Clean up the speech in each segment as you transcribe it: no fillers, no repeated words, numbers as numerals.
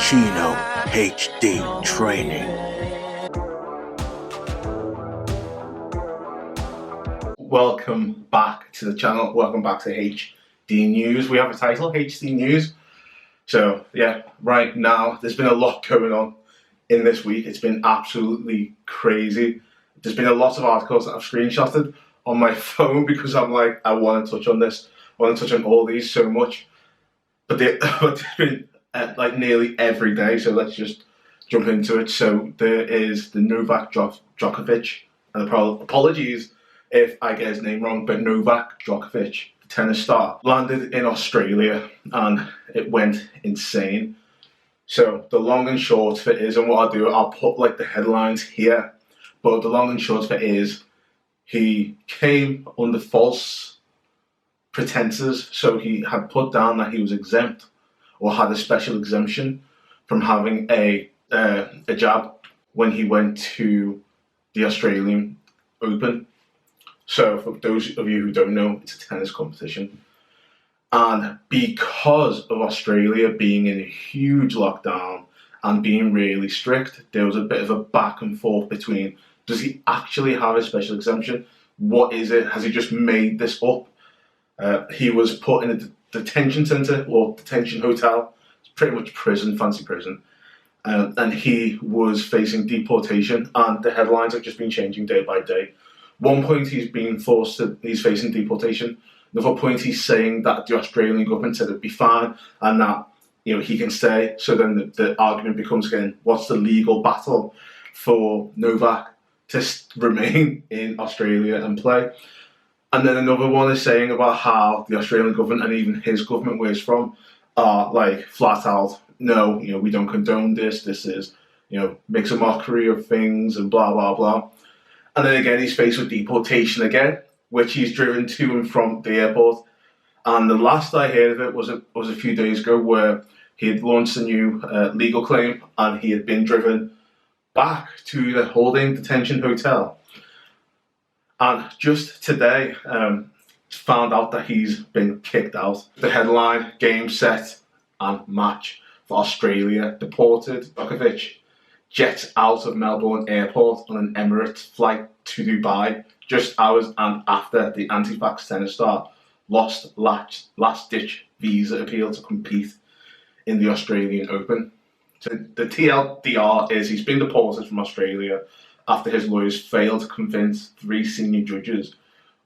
Chino HD Training. Welcome back to the channel. Welcome back to HD News. We have a title, HD News. So yeah, right now there's been a lot going on in this week. It's been absolutely crazy. There's been a lot of articles that I've screenshotted on my phone because I'm like, I want to touch on this. I want to touch on all these so much. But there's been like nearly every day, so let's just jump into it. So there is the Novak Djokovic, and apologies if I get his name wrong, but Novak Djokovic, the tennis star, landed in Australia and it went insane. So the long and short of it is, and what I'll do, I'll put like the headlines here, but the long and short of it is, he came under false pretenses. So he had put down that he was exempt or had a special exemption from having a jab when he went to the Australian Open. So for those of you who don't know, it's a tennis competition. And because of Australia being in a huge lockdown and being really strict, there was a bit of a back and forth between, does he actually have a special exemption? What is it? Has he just made this up? He was put in a detention centre or detention hotel. It's pretty much prison, fancy prison. And he was facing deportation, and the headlines have just been changing day by day. One point he's facing deportation. Another point he's saying that the Australian government said it'd be fine and that he can stay. So then the argument becomes again, what's the legal battle for Novak to remain in Australia and play? And then another one is saying about how the Australian government and even his government, where he's from, are like flat out, no, we don't condone this. This is, makes a mockery of things and blah, blah, blah. And then again, he's faced with deportation again, which he's driven to and from the airport. And the last I heard of it was a few days ago, where he had launched a new legal claim and he had been driven back to the holding detention hotel. And just today, found out that he's been kicked out. The headline, game, set and match for Australia. Deported Djokovic jets out of Melbourne Airport on an Emirates flight to Dubai, just hours and after the anti-vax tennis star lost last-ditch visa appeal to compete in the Australian Open. So the TLDR is he's been deported from Australia after his lawyers failed to convince 3 senior judges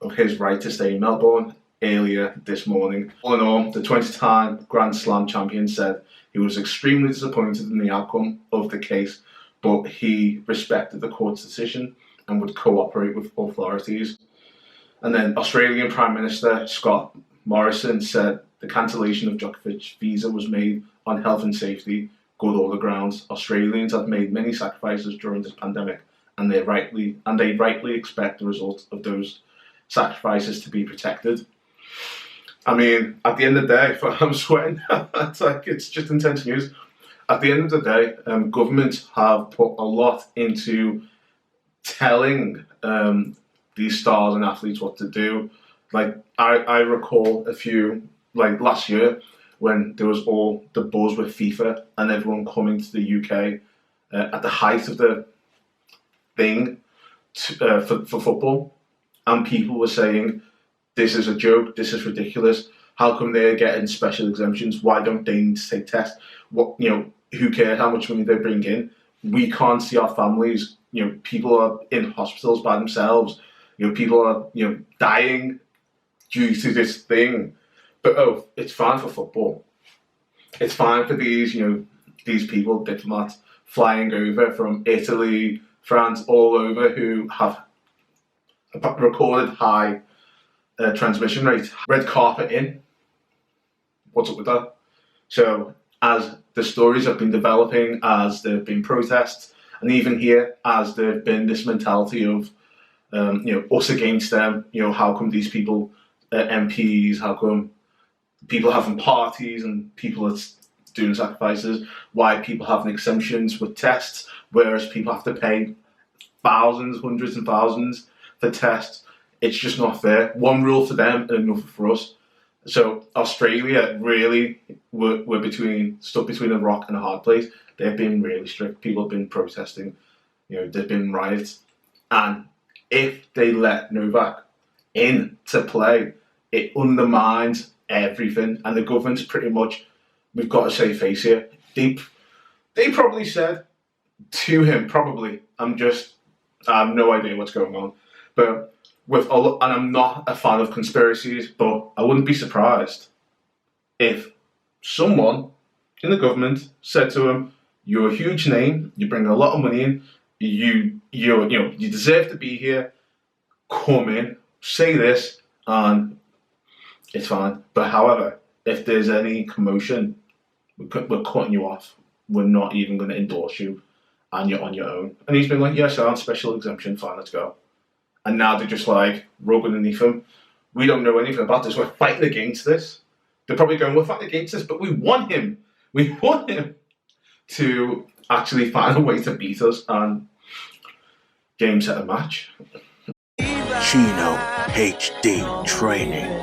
of his right to stay in Melbourne earlier this morning. All in all, the 20-time Grand Slam champion said he was extremely disappointed in the outcome of the case, but he respected the court's decision and would cooperate with authorities. And then Australian Prime Minister Scott Morrison said the cancellation of Djokovic's visa was made on health and safety, good order grounds. Australians have made many sacrifices during this pandemic, and they rightly expect the results of those sacrifices to be protected. I mean, at the end of the day, I'm sweating. It's just intense news. At the end of the day, governments have put a lot into telling these stars and athletes what to do. Like I recall a few, like last year, when there was all the buzz with FIFA and everyone coming to the UK at the height of the thing for football, and people were saying, this is a joke, this is ridiculous, how come they're getting special exemptions, why don't they need to take tests, who cares how much money they bring in, we can't see our families, people are in hospitals by themselves, people are dying due to this thing, but it's fine for football, it's fine for these people, diplomats flying over from Italy, France, all over, who have recorded high transmission rate. Red carpet in. What's up with that? So as the stories have been developing, as there have been protests, and even here, as there have been this mentality of us against them, how come these people, MPs, how come people having parties and people are doing sacrifices, why people having exemptions with tests, whereas people have to pay thousands, hundreds and thousands for tests. It's just not fair. One rule for them and another for us. So Australia really were stuck between a rock and a hard place. They've been really strict. People have been protesting. There's been riots, and if they let Novak in to play, it undermines everything. And the government's pretty much, we've got to save face here. They probably said to him, probably, I have no idea what's going on, but and I'm not a fan of conspiracies, but I wouldn't be surprised if someone in the government said to him, "You're a huge name. You bring a lot of money in. You deserve to be here. Come in, say this, and it's fine. But however, if there's any commotion, we're cutting you off. We're not even going to endorse you, and you're on your own." And he's been like, "Yes, I'm special exemption. Fine, let's go." And now they're just like rubbing underneath him. We don't know anything about this. We're fighting against this. They're probably going, "We're fighting against this, but we want him. We want him to actually find a way to beat us and game set a match." Chino HD Training.